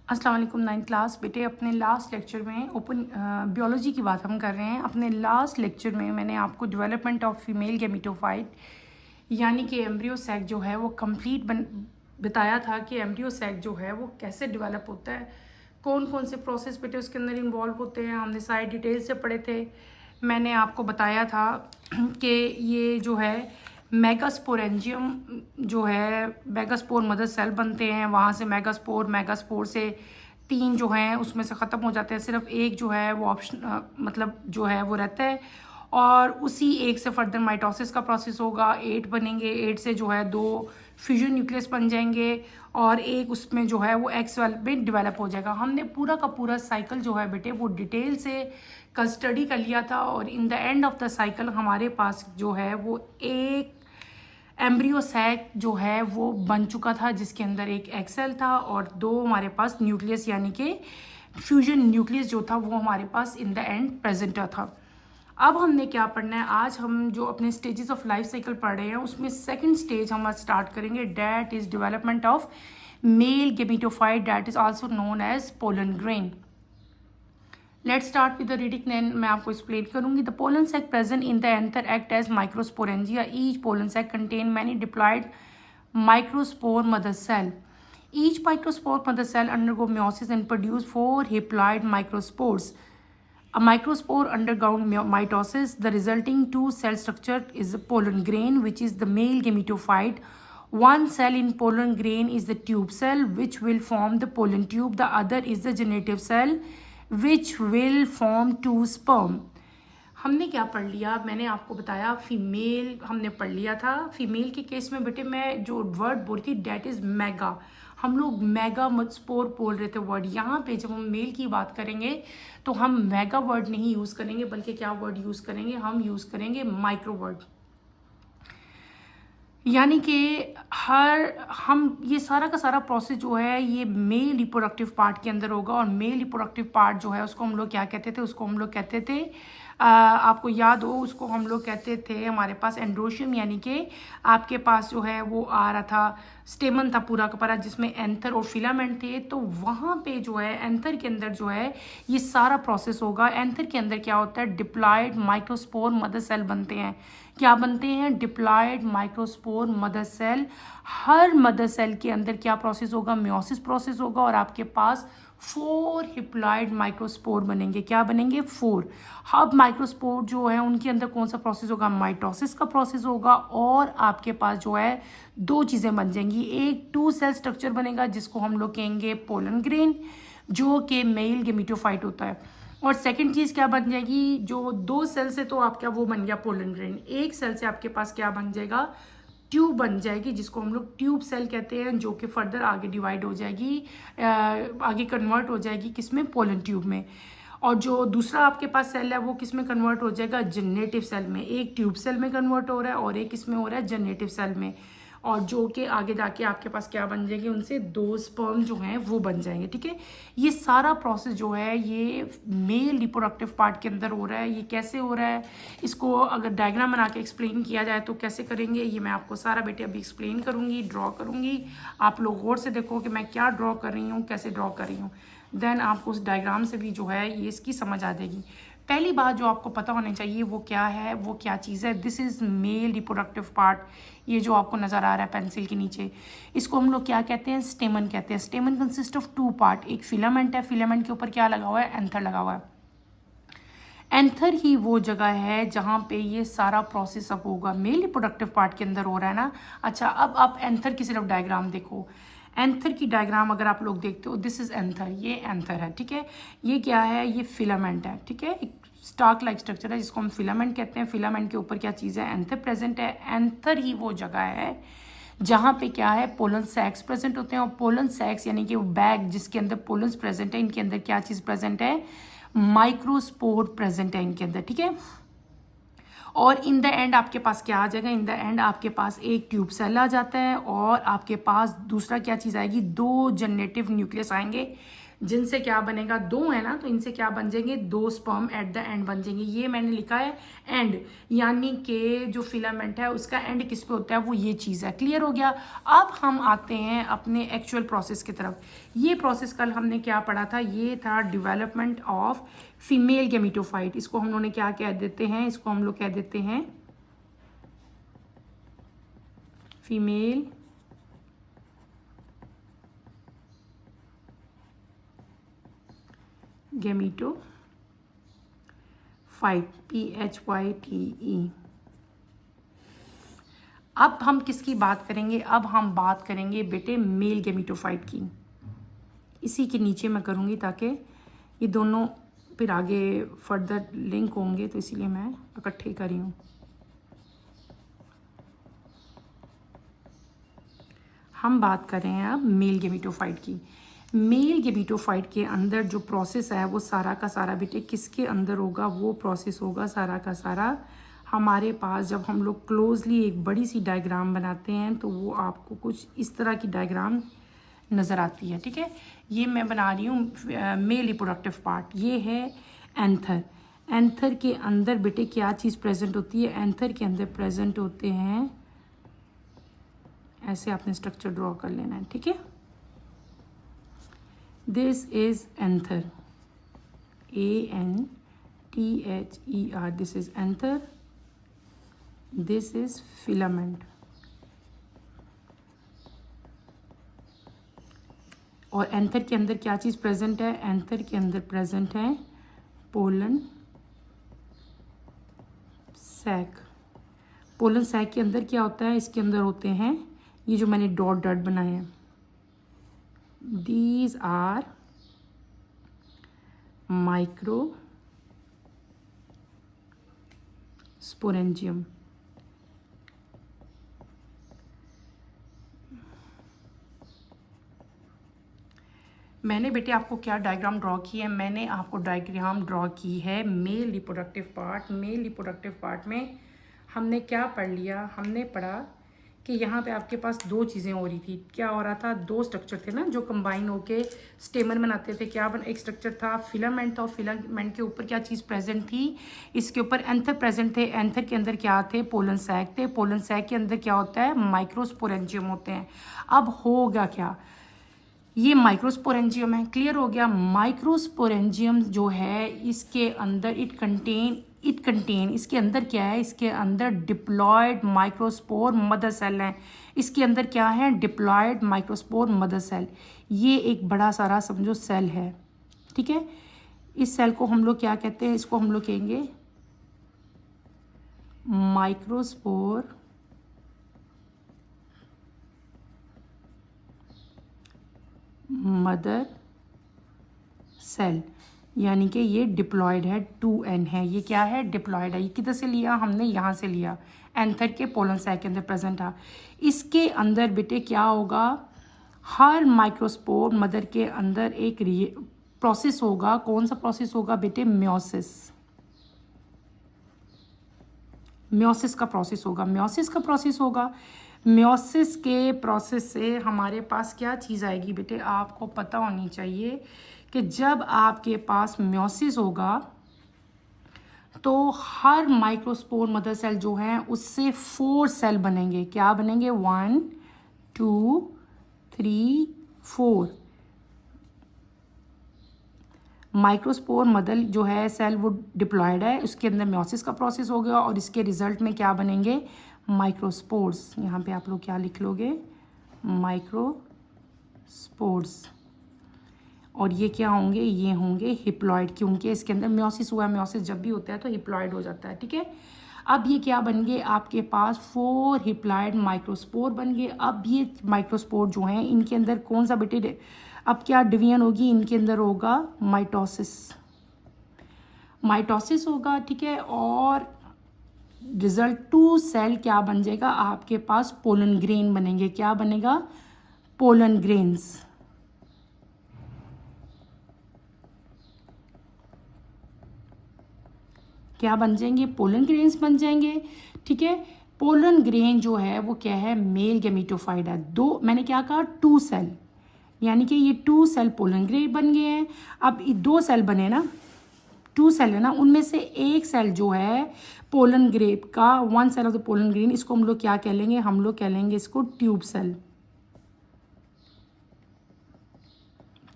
अस्सलाम वालेकुम। 9th class बेटे, अपने लास्ट लेक्चर में ओपन बियोलॉजी की बात हम कर रहे हैं। अपने लास्ट लेक्चर में मैंने आपको डेवलपमेंट ऑफ फीमेल गेमिटोफाइट यानी कि एम्ब्रियो सैक जो है वो कंप्लीट बताया था कि एम्ब्रियो सैक जो है वो कैसे डेवलप होता है, कौन कौन से प्रोसेस बेटे उसके अंदर इन्वॉल्व होते हैं। हमने सारे डिटेल से पढ़े थे। मैंने आपको बताया था कि ये जो है मेगास्पोरेंजियम जो है, मेगास्पोर मदर सेल बनते हैं, वहाँ से मेगास्पोर से 3 जो हैं उसमें से ख़त्म हो जाते हैं, सिर्फ एक जो है वो ऑप्शन मतलब जो है वो रहता है। और उसी एक से फर्दर माइटोसिस का प्रोसेस होगा, 8 बनेंगे, 8 से जो है 2 फ्यूजन न्यूक्लियस बन जाएंगे और एक उसमें जो है वो एक्स वेल में डेवलप हो जाएगा। हमने पूरा का पूरा साइकिल जो है बेटे वो डिटेल से कल स्टडी कर लिया था और in the end of the cycle हमारे पास जो है वो एक एम्ब्रियो सैक जो है वो बन चुका था, जिसके अंदर एक एक्सेल था और 2 हमारे पास न्यूक्लियस यानी कि फ्यूजन न्यूक्लियस जो था वो हमारे पास इन द एंड प्रेजेंट था। अब हमने क्या पढ़ना है, आज हम जो अपने स्टेजेस ऑफ लाइफ साइकिल पढ़ रहे हैं उसमें सेकंड स्टेज हम आज स्टार्ट करेंगे, that is development of male gametophyte, that is also known as pollen grain. Let's start with the reading, then मैं आपको एक्सप्लेन करूंगी। The pollen sac present in the anther act as microsporangia. Each pollen sac contain many diploid microspore mother cell. Each microspore mother cell undergo meiosis and produce 4 haploid microspores. A microspore undergoes mitosis. The resulting 2 cell structure is a pollen grain, which is the male gametophyte. One cell in pollen grain is the tube cell, which will form the pollen tube. The other is the generative cell, which will form 2 sperm. हमने क्या पढ़ लिया, मैंने आपको बताया female हमने पढ़ लिया था। फीमेल के केस में बेटे मैं जो वर्ड बोल रही थी डैट इज़ मेगा, हम लोग मेगा स्पोर बोल रहे थे वर्ड। यहाँ पे जब हम मेल की बात करेंगे तो हम मेगा वर्ड नहीं यूज़ करेंगे, बल्कि क्या वर्ड यूज़ करेंगे, हम यूज़ करेंगे माइक्रो वर्ड। यानी कि हम ये सारा का सारा प्रोसेस जो है ये मेल रिप्रोडक्टिव पार्ट के अंदर होगा। और मेल रिप्रोडक्टिव पार्ट जो है उसको हम लोग क्या कहते थे, उसको हम लोग कहते थे आपको याद हो, उसको हम लोग कहते थे हमारे पास एंड्रोशियम, यानी कि आपके पास जो है वो आ रहा था स्टेमन था पूरा का पूरा जिसमें एंथर और फिलामेंट थे। तो वहाँ पे जो है एंथर के अंदर जो है ये सारा प्रोसेस होगा। एंथर के अंदर क्या होता है, डिप्लॉयड माइक्रोस्पोर मदर सेल बनते हैं। क्या बनते हैं, डिप्लॉयड माइक्रोस्पोर मदर सेल। हर मदर सेल के अंदर क्या प्रोसेस होगा, मियोसिस प्रोसेस होगा और आपके पास 4 हिप्लॉयड माइक्रोस्पोर बनेंगे। क्या बनेंगे, 4। अब माइक्रोस्पोर जो है उनके अंदर कौन सा प्रोसेस होगा, माइटोसिस का प्रोसेस होगा और आपके पास जो है 2 चीज़ें बन जाएंगी। एक 2 सेल स्ट्रक्चर बनेगा जिसको हम लोग कहेंगे पोलन ग्रेन, जो कि मेल गेमिटोफाइट होता है। और सेकंड चीज़ क्या बन जाएगी, जो 2 सेल से तो आपका वो बन गया पोलन ग्रेन, एक सेल से आपके पास क्या बन जाएगा, ट्यूब बन जाएगी, जिसको हम लोग ट्यूब सेल कहते हैं, जो कि फर्दर आगे डिवाइड हो जाएगी, आगे कन्वर्ट हो जाएगी किसमें, पोलन ट्यूब में। और जो दूसरा आपके पास सेल है वो किस में कन्वर्ट हो जाएगा, जनरेटिव सेल में। एक ट्यूब सेल में कन्वर्ट हो रहा है और एक इसमें हो रहा है जनरेटिव सेल में। और जो कि आगे जाके आपके पास क्या बन जाएंगे, उनसे 2 स्पर्म जो हैं वो बन जाएंगे। ठीक है, ये सारा प्रोसेस जो है ये मेल रिप्रोडक्टिव पार्ट के अंदर हो रहा है। ये कैसे हो रहा है, इसको अगर डायग्राम बना के एक्सप्लेन किया जाए तो कैसे करेंगे, ये मैं आपको सारा बेटे अभी एक्सप्लेन करूँगी, ड्रॉ करूँगी। आप लोग गौर से देखो कि मैं क्या ड्रॉ कर रही हूँ, कैसे ड्रॉ कर रही हूँ, देन आपको उस डायग्राम से भी जो है ये इसकी समझ आ जाएगी। पहली बात जो आपको पता होनी चाहिए वो क्या है, वो क्या चीज़ है, this is male reproductive part. ये जो आपको नज़र आ रहा है पेंसिल के नीचे, इसको हम लोग क्या कहते हैं, स्टेमन कहते हैं। स्टेमन कंसिस्ट ऑफ 2 पार्ट, एक फिलामेंट है, फिलामेंट के ऊपर क्या लगा हुआ है, एंथर लगा हुआ है। एंथर ही वो जगह है जहाँ पे ये सारा प्रोसेस अब होगा, मेल रिप्रोडक्टिव पार्ट के अंदर हो रहा है ना। अच्छा, अब आप एंथर की सिर्फ डायग्राम देखो। एंथर की डायग्राम अगर आप लोग देखते हो, दिस इज एंथर, ये एंथर है। ठीक है, ये क्या है, ये फिलामेंट है। ठीक है, एक स्टार्क लाइक स्ट्रक्चर है जिसको हम फिलामेंट कहते हैं। फिलामेंट के ऊपर क्या चीज़ है, एंथर प्रेजेंट है। एंथर ही वो जगह है जहाँ पे क्या है, पोलन सैक्स प्रेजेंट होते हैं। और पोलन सैक्स यानी कि वो बैग जिसके अंदर पोलन्स प्रेजेंट है, इनके अंदर क्या चीज़ प्रेजेंट है, माइक्रोस्पोर प्रेजेंट है इनके अंदर। ठीक है, और इन द एंड आपके पास क्या आ जाएगा, इन द एंड आपके पास एक ट्यूब सेल आ जाता है और आपके पास दूसरा क्या चीज़ आएगी, 2 जनरेटिव न्यूक्लियस आएंगे जिनसे क्या बनेगा, दो है ना, तो इनसे क्या बन जाएंगे, दो स्पर्म एट द एंड बन जाएंगे। ये मैंने लिखा है एंड, यानी कि जो फिलामेंट है उसका एंड किस पे होता है, वो ये चीज़ है। क्लियर हो गया। अब हम आते हैं अपने एक्चुअल प्रोसेस की तरफ। ये प्रोसेस कल हमने क्या पढ़ा था, ये था डेवलपमेंट ऑफ फीमेल गेमिटोफाइट। इसको हम लोगों ने क्या कह देते हैं, इसको हम लोग कह देते हैं फीमेल गेमिटोफाइट, PHYTE। अब हम किसकी बात करेंगे, अब हम बात करेंगे बेटे मेल गेमिटोफाइट की। इसी के नीचे मैं करूँगी ताकि ये दोनों फिर आगे फर्दर लिंक होंगे, तो इसीलिए मैं इकट्ठे कर रही हूँ। हम बात कर रहे हैं अब मेल गेमिटोफाइट की। मेल गेमिटोफाइट के अंदर जो प्रोसेस है वो सारा का सारा बेटे किसके अंदर होगा, वो प्रोसेस होगा सारा का सारा हमारे पास। जब हम लोग क्लोजली एक बड़ी सी डायग्राम बनाते हैं तो वो आपको कुछ इस तरह की डायग्राम नज़र आती है। ठीक है, ये मैं बना रही हूँ मेल रिप्रोडक्टिव पार्ट। ये है एंथर। एंथर के अंदर बेटे क्या चीज़ प्रेजेंट होती है, एंथर के अंदर प्रेजेंट होते हैं, ऐसे आपने स्ट्रक्चर ड्रॉ कर लेना है। ठीक है, this is anther, ANTHER, this is anther, this is filament. और एंथर के अंदर क्या चीज़ प्रेजेंट है, एंथर के अंदर प्रेजेंट है पोलन सैक। पोलन सैक के अंदर क्या होता है, इसके अंदर होते हैं ये जो मैंने डॉट डॉट बनाए हैं, दीज आर माइक्रो स्पोरेंजियम। मैंने बेटे आपको क्या डायग्राम ड्रॉ की है, मैंने आपको डायग्राम ड्रॉ की है male reproductive part. Male reproductive part में हमने क्या पढ़ लिया, हमने पढ़ा कि यहाँ पे आपके पास दो चीज़ें हो रही थी। क्या हो रहा था, दो स्ट्रक्चर थे ना जो कंबाइन होके स्टेमन बनाते थे। क्या एक स्ट्रक्चर था फिलामेंट था, और फिलामेंट के ऊपर क्या चीज़ प्रेजेंट थी, इसके ऊपर एंथर प्रेजेंट थे। एंथर के अंदर क्या थे, पोलन सैक थे। पोलन सैक के अंदर क्या होता है, माइक्रोस्पोरेंजियम होते हैं। अब होगा क्या, ये माइक्रोस्पोरेंजियम है। क्लियर हो गया। माइक्रोस्पोरेंजियम जो है इसके अंदर इट कंटेन इसके अंदर क्या है, इसके अंदर डिप्लॉयड माइक्रोस्पोर मदर सेल है। इसके अंदर क्या है, डिप्लॉयड माइक्रोस्पोर मदर सेल। ये एक बड़ा सारा समझो सेल है। ठीक है, इस सेल को हम लोग क्या कहते हैं, इसको हम लोग कहेंगे माइक्रोस्पोर मदर सेल, यानी कि ये डिप्लॉयड है, 2N है। ये क्या है, डिप्लॉयड है। ये किधर से लिया हमने, यहाँ से लिया, एंथर के पोलन सैक के अंदर प्रेजेंट था। इसके अंदर बेटे क्या होगा, हर माइक्रोस्पोर मदर के अंदर एक प्रोसेस होगा। कौन सा प्रोसेस होगा बेटे, म्योसिस। म्योसिस का प्रोसेस होगा, म्योसिस का प्रोसेस होगा। म्योसिस के प्रोसेस से हमारे पास क्या चीज़ आएगी बेटे, आपको पता होनी चाहिए कि जब आपके पास म्योसिस होगा तो हर माइक्रोस्पोर मदर सेल जो है उससे 4 सेल बनेंगे। क्या बनेंगे, 1 2 3 4। माइक्रोस्पोर मदर जो है सेल वो डिप्लॉयड है, उसके अंदर म्योसिस का प्रोसेस हो गया और इसके रिजल्ट में क्या बनेंगे, माइक्रोस्पोर्स। यहाँ पे आप लोग क्या लिख लोगे, माइक्रोस्पोर्स। और ये क्या होंगे, ये होंगे हिप्लॉयड, क्योंकि इसके अंदर म्योसिस हुआ है। म्योसिस जब भी होता है तो हिप्लॉयड हो जाता है। ठीक है, अब ये क्या बन गए, आपके पास 4 हिप्लॉयड माइक्रोस्पोर बन गए। अब ये माइक्रोस्पोर जो हैं इनके अंदर कौन सा बेटे, अब क्या डिवीजन होगी, इनके अंदर होगा माइटोसिस। माइटोसिस होगा। ठीक है, और रिजल्ट 2 सेल क्या बन जाएगा, आपके पास पोलन ग्रेन बनेंगे। क्या बनेगा, पोलन ग्रेन्स। क्या बन जाएंगे, पोलन ग्रेन्स बन जाएंगे। ठीक है, पोलन ग्रेन जो है वो क्या है, मेल गेमिटोफाइड है। दो मैंने क्या कहा, 2 सेल, यानी कि ये 2 सेल पोलन ग्रेन बन गए हैं। अब ये 2 सेल बने ना, 2 सेल है ना, उनमें से एक सेल जो है पोलन ग्रेन का, 1 cell of the pollen grain, इसको हम लोग क्या कह लेंगे, हम लोग कह लेंगे इसको ट्यूब सेल,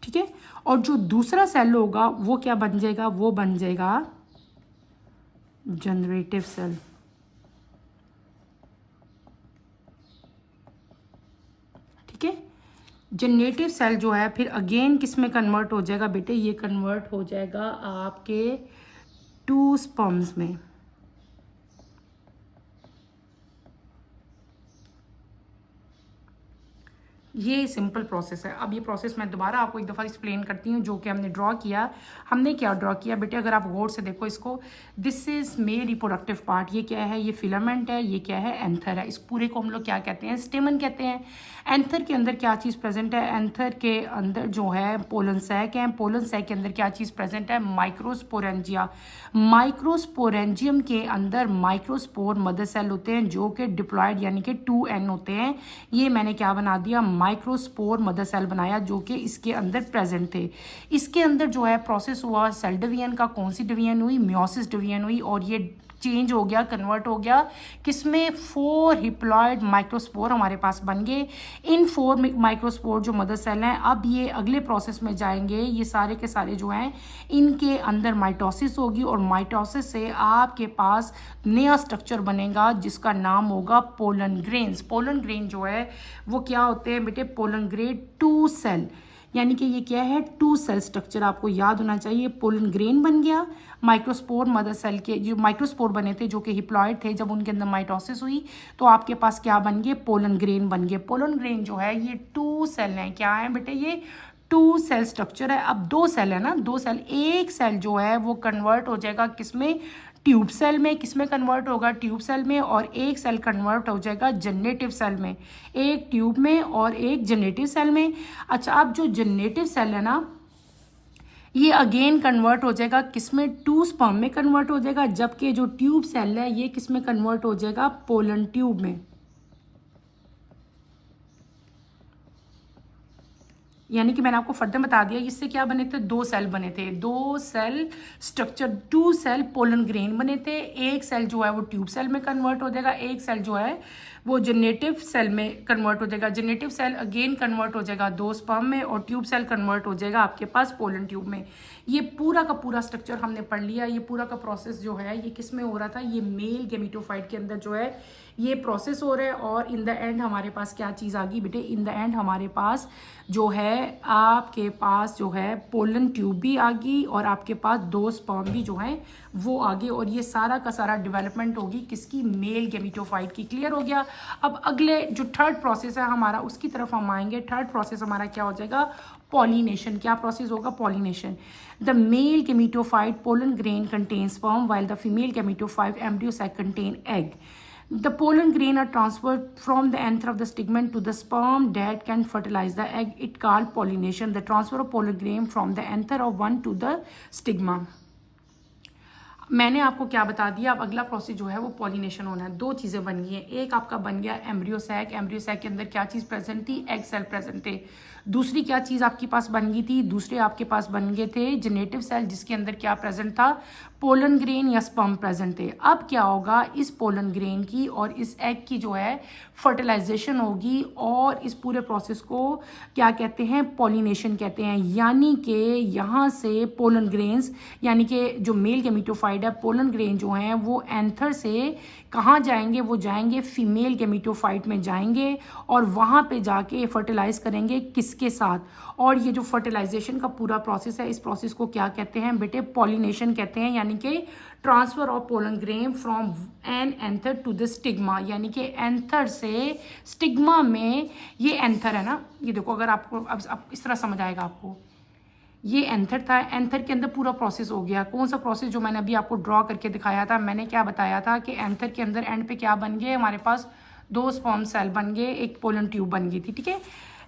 ठीक है। और जो दूसरा सेल होगा वो क्या बन जाएगा, वो बन जाएगा जनरेटिव सेल, ठीक है। जनरेटिव सेल जो है फिर अगेन किस में कन्वर्ट हो जाएगा बेटे, ये कन्वर्ट हो जाएगा आपके 2 स्पर्म्स में। ये सिंपल प्रोसेस है। अब ये प्रोसेस मैं दोबारा आपको एक दफ़ा एक्सप्लेन करती हूँ, जो कि हमने ड्रॉ किया। हमने क्या ड्रॉ किया बेटे, अगर आप गौर से देखो इसको, this is male reproductive part. ये क्या है, ये फिलामेंट है, ये क्या है, एंथर है। इस पूरे को हम लोग क्या कहते हैं, स्टेमन कहते हैं। एंथर के अंदर क्या चीज़ प्रेजेंट है, एंथर के अंदर जो है पोलन सैक है, पोलन सैक के अंदर क्या चीज़ प्रेजेंट है, माइक्रोस्पोरेंजिया। माइक्रोस्पोरेंजियम के अंदर माइक्रोस्पोर मदर सेल होते हैं जो कि डिप्लॉयड यानी कि 2n होते हैं। ये मैंने क्या बना दिया, माइक्रोस्पोर मदर सेल बनाया, जो कि इसके अंदर प्रेजेंट थे। इसके अंदर जो है प्रोसेस हुआ सेल डिवीजन का, कौन सी डिवीजन हुई, मियोसिस डिवीजन हुई, और ये चेंज हो गया, कन्वर्ट हो गया किसमें, 4 हिप्लॉयड माइक्रोस्पोर हमारे पास बन गए। इन 4 माइक्रोस्पोर जो मदर सेल हैं, अब ये अगले प्रोसेस में जाएंगे, ये सारे के सारे जो हैं इनके अंदर माइटोसिस होगी, और माइटोसिस से आपके पास नया स्ट्रक्चर बनेगा जिसका नाम होगा पोलन ग्रेन्स। पोलन ग्रेन जो है वो क्या होते हैं बेटे, पोलन ग्रेन 2 सेल, यानी कि ये क्या है, 2 सेल स्ट्रक्चर आपको याद होना चाहिए। पोलन ग्रेन बन गया, माइक्रोस्पोर मदर सेल के जो माइक्रोस्पोर बने थे जो कि हिप्लॉयड थे, जब उनके अंदर माइटोसिस हुई तो आपके पास क्या बन गए, पोलन ग्रेन बन गए। पोलन ग्रेन जो है ये 2 सेल हैं, क्या है बेटे, ये 2 सेल स्ट्रक्चर है। अब 2 सेल है ना, 2 सेल, एक सेल जो है वो कन्वर्ट हो जाएगा किसमें, ट्यूब सेल में। किसमें कन्वर्ट होगा, ट्यूब सेल में, और एक सेल कन्वर्ट हो जाएगा जनरेटिव सेल में, एक ट्यूब में और एक जनरेटिव सेल में। अच्छा, अब जो जनरेटिव सेल है ना, ये अगेन कन्वर्ट हो जाएगा किसमें, 2 स्पर्म में कन्वर्ट हो जाएगा, जबकि जो ट्यूब सेल है ये किसमें कन्वर्ट हो जाएगा, पोलन ट्यूब में। यानी कि मैंने आपको फर्दर बता दिया, इससे क्या बने थे, 2 सेल बने थे, 2 cell structure, 2 cell pollen grain बने थे। एक सेल जो है वो ट्यूब सेल में कन्वर्ट हो जाएगा, एक सेल जो है वो जनरेटिव सेल में कन्वर्ट हो जाएगा। जनरेटिव सेल अगेन कन्वर्ट हो जाएगा 2 स्पर्म में, और ट्यूब सेल कन्वर्ट हो जाएगा आपके पास पोलन ट्यूब में। ये पूरा का पूरा स्ट्रक्चर हमने पढ़ लिया। ये पूरा का प्रोसेस जो है ये किस में हो रहा था, ये मेल गेमिटोफाइट के अंदर जो है ये प्रोसेस हो रहा है। और इन द एंड हमारे पास क्या चीज़ आ गई बेटे, इन द एंड हमारे पास जो है आपके पास जो है पोलन ट्यूब भी आ गई, और आपके पास 2 स्पर्म भी जो है वो आ गए, और ये सारा का सारा डेवलपमेंट होगी किसकी, मेल गेमिटोफाइट की। क्लियर हो गया। अब अगले जो थर्ड प्रोसेस है हमारा, उसकी तरफ हम आएंगे। थर्ड प्रोसेस हमारा क्या हो जाएगा, पॉलिनेशन। क्या प्रोसेस होगा, pollination. The male gametophyte pollen grain contain sperm while the female gametophyte embryo sac contain egg. The pollen grain are transferred from the anther of the stigma to the sperm that can fertilize the egg. It called pollination. The transfer of pollen grain from the anther of one to the stigma. मैंने आपको क्या बता दिया, अब अगला process जो है वो पॉलिनेशन होना है। 2 चीज़ें बन गई हैं, एक आपका बन गया एम्ब्रियो सैक। एम्ब्रियो सैक के अंदर क्या चीज़ प्रेजेंट थी, एग सेल प्रेजेंट थे। दूसरी क्या चीज़ आपके पास बन गई थी, दूसरे आपके पास बन गए थे जनरेटिव सेल, जिसके अंदर क्या प्रेजेंट था, पोलन ग्रेन या स्पर्म प्रेजेंट थे। अब क्या होगा, इस पोलन ग्रेन की और इस एग की जो है फर्टिलाइजेशन होगी, और इस पूरे प्रोसेस को क्या कहते हैं, पॉलिनेशन कहते हैं। यानी कि यहाँ से पोलन ग्रेन्स, यानी कि जो मेल गेमिटोफाइट है, पोलन ग्रेन जो हैं वो एंथर से कहाँ जाएंगे, वो जाएंगे फीमेल गेमिटोफाइट में जाएंगे, और वहाँ पे जाके फर्टिलाइज करेंगे किसके साथ। और ये जो फर्टिलाइजेशन का पूरा प्रोसेस है, इस प्रोसेस को क्या कहते हैं बेटे, पॉलिनेशन कहते हैं। यानी कि transfer of pollen grain from an anther to the stigma, यानी कि एंथर से स्टिग्मा में, ये एंथर है ना, ये देखो, अगर आपको अब इस तरह समझ आएगा आपको, ये एंथर था, एंथर के अंदर पूरा प्रोसेस हो गया। कौन सा प्रोसेस, जो मैंने अभी आपको ड्रॉ करके दिखाया था, मैंने क्या बताया था कि एंथर के अंदर एंड पे क्या बन गए, हमारे पास 2 स्पर्म सेल बन गए, एक पोलन ट्यूब बन गई थी, ठीक है।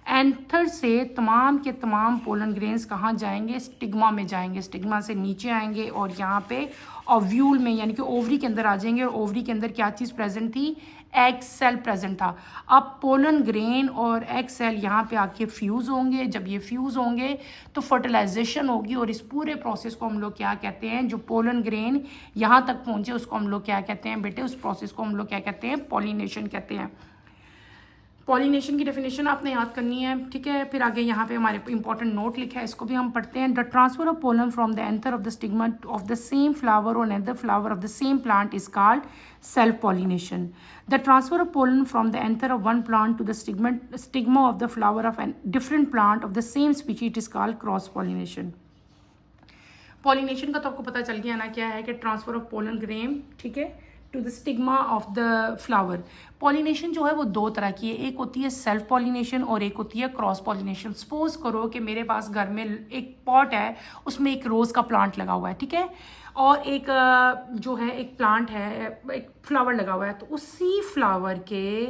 एंथर से तमाम के तमाम पोलन ग्रेन्स कहाँ जाएंगे, स्टिग्मा में जाएंगे, स्टिग्मा से नीचे आएंगे और यहाँ पे ओव्यूल में यानी कि ओवरी के अंदर आ जाएंगे। और ओवरी के अंदर क्या चीज़ प्रेजेंट थी, एग सेल प्रेजेंट था। अब पोलन ग्रेन और एग सेल यहाँ पे आके फ्यूज़ होंगे। जब ये फ्यूज़ होंगे तो फर्टिलाइजेशन होगी और इस पूरे प्रोसेस को हम लोग क्या कहते हैं, जो पोलन ग्रेन यहाँ तक पहुँचे उसको हम लोग क्या कहते हैं बेटे, उस प्रोसेस को हम लोग क्या कहते हैं, पॉलिनेशन कहते हैं। पॉलिनेशन की डेफिनेशन आपने याद करनी है, ठीक है। फिर आगे यहाँ पे हमारे इंपॉर्टेंट नोट लिखा है, इसको भी हम पढ़ते हैं। The transfer of pollen from the anther of the stigma of the same flower और another flower of the same plant is called self pollination. The transfer of pollen from the anther of one plant to the stigma of the flower of an different plant of the same species it is called cross pollination. Pollination का तो आपको पता चल गया ना क्या है कि ट्रांसफर ऑफ पोलन ग्रेन, ठीक है, to the stigma of the flower. Pollination जो है वो दो तरह की है, एक होती है सेल्फ पॉलिनेशन और एक होती है क्रॉस पॉलिनेशन। सपोज करो कि मेरे पास घर में एक पॉट है, उसमें एक रोज़ का प्लांट लगा हुआ है, ठीक है, और एक जो है एक प्लांट है, एक फ्लावर लगा हुआ है। तो उसी फ्लावर के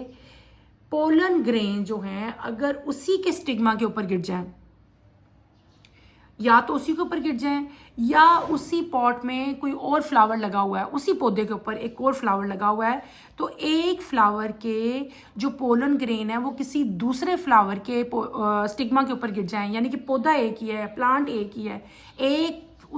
पोलन ग्रेन जो हैं अगर उसी के स्टिग्मा के ऊपर गिर जाए, या तो उसी के ऊपर गिर जाएं या उसी पॉट में कोई और फ्लावर लगा हुआ है, उसी पौधे के ऊपर एक और फ्लावर लगा हुआ है, तो एक फ्लावर के जो पोलन ग्रेन है वो किसी दूसरे फ्लावर के स्टिग्मा के ऊपर गिर जाएं, यानी कि पौधा एक ही है, प्लांट एक ही है, एक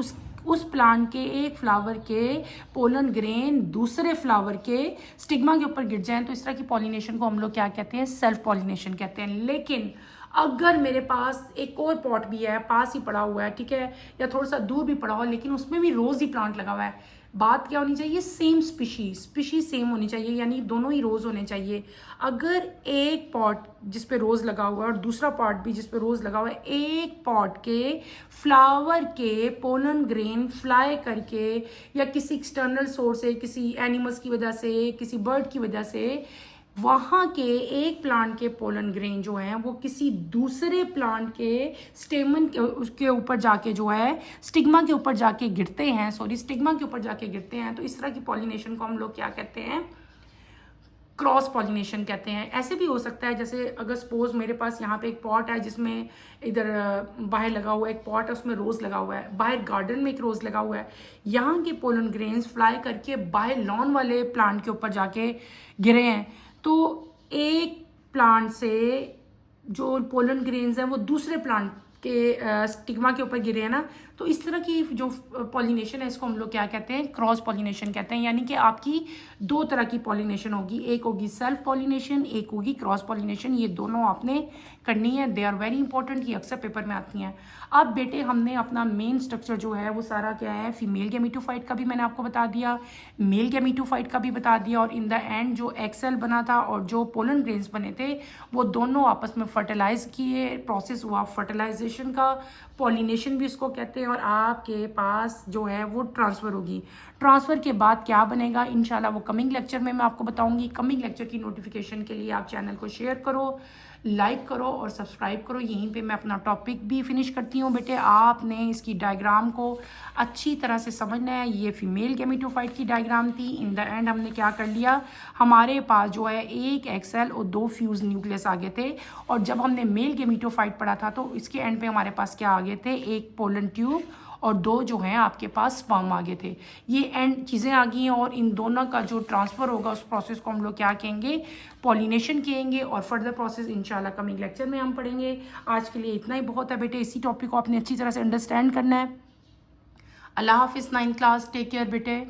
उस प्लांट के एक फ्लावर के पोलन ग्रेन दूसरे फ्लावर के स्टिग्मा के ऊपर गिर जाएं, तो इस तरह की पॉलिनेशन को हम लोग क्या कहते हैं, सेल्फ पॉलिनेशन कहते हैं। लेकिन अगर मेरे पास एक और पॉट भी है, पास ही पड़ा हुआ है, ठीक है, या थोड़ा सा दूर भी पड़ा हुआ, लेकिन उसमें भी रोज़ ही प्लांट लगा हुआ है, बात क्या होनी चाहिए, सेम स्पीशीज सेम होनी चाहिए, यानी दोनों ही रोज़ होने चाहिए। अगर एक पॉट जिस पे रोज़ लगा हुआ है और दूसरा पॉट भी जिस पे रोज़ लगा हुआ है, एक पॉट के फ्लावर के पोलन ग्रेन फ्लाई करके या किसी एक्सटर्नल सोर्स से, किसी एनिमल्स की वजह से, किसी बर्ड की वजह से वहाँ के एक प्लांट के पोलन ग्रेन जो हैं वो किसी दूसरे प्लांट के स्टेमन के उसके ऊपर जाके जो है स्टिग्मा के ऊपर जाके गिरते हैं, स्टिग्मा के ऊपर जाके गिरते हैं, तो इस तरह की पॉलिनेशन को हम लोग क्या कहते हैं, क्रॉस पॉलिनेशन कहते हैं। ऐसे भी हो सकता है जैसे अगर सपोज मेरे पास यहाँ पे एक पॉट है जिसमें इधर बाहर लगा हुआ है एक पॉट है, उसमें रोज़ लगा हुआ है, बाहर गार्डन में एक रोज़ लगा हुआ है, यहाँ के पोलन ग्रेन्स फ्लाई करके बाहर लॉन वाले प्लांट के ऊपर जाके गिरे हैं, तो एक प्लांट से जो पोलन ग्रेन्स हैं वो दूसरे प्लांट के स्टिग्मा के ऊपर गिरे हैं ना, तो इस तरह की जो पॉलिनेशन है इसको हम लोग क्या कहते हैं, क्रॉस पॉलिनेशन कहते हैं। यानी कि आपकी दो तरह की पॉलिनेशन होगी, एक होगी सेल्फ पॉलिनेशन, एक होगी क्रॉस पॉलिनेशन। ये दोनों आपने करनी है, दे आर वेरी इंपॉर्टेंट, ये अक्सर पेपर में आती हैं। अब बेटे हमने अपना मेन स्ट्रक्चर जो है वो सारा क्या है, फीमेल गैमेटोफाइट का भी मैंने आपको बता दिया, मेल गैमेटोफाइट का भी बता दिया, और इन द एंड जो एग सेल बना था और जो पोलन ग्रेन्स बने थे वो दोनों आपस में फर्टिलाइज किए, प्रोसेस हुआ फर्टिलाइजेशन का, पॉलिनेशन भी इसको कहते हैं, और आपके पास जो है वो ट्रांसफ़र होगी। ट्रांसफ़र के बाद क्या बनेगा इंशाल्लाह वो कमिंग लेक्चर में मैं आपको बताऊंगी। कमिंग लेक्चर की नोटिफिकेशन के लिए आप चैनल को शेयर करो, लाइक करो और सब्सक्राइब करो। यहीं पे मैं अपना टॉपिक भी फिनिश करती हूँ बेटे। आपने इसकी डायग्राम को अच्छी तरह से समझना है। ये फीमेल गैमेटोफाइट की डायग्राम थी। इन द एंड हमने क्या कर लिया, हमारे पास जो है एक एग सेल और दो फ्यूज न्यूक्लियस आ गए थे, और जब हमने मेल गैमेटोफाइट पढ़ा था तो इसके एंड पे हमारे पास क्या आ गए थे, एक पोलन ट्यूब और दो जो हैं आपके पास स्पर्म आ गए थे। ये एंड चीज़ें आ गई हैं, और इन दोनों का जो ट्रांसफ़र होगा उस प्रोसेस को हम लोग क्या कहेंगे, पॉलिनेशन कहेंगे, और फर्दर प्रोसेस इंशाल्लाह कमिंग लेक्चर में हम पढ़ेंगे। आज के लिए इतना ही बहुत है बेटे, इसी टॉपिक को आपने अच्छी तरह से अंडरस्टैंड करना है। अल्लाह हाफिज़, 9th क्लास, टेक केयर बेटे।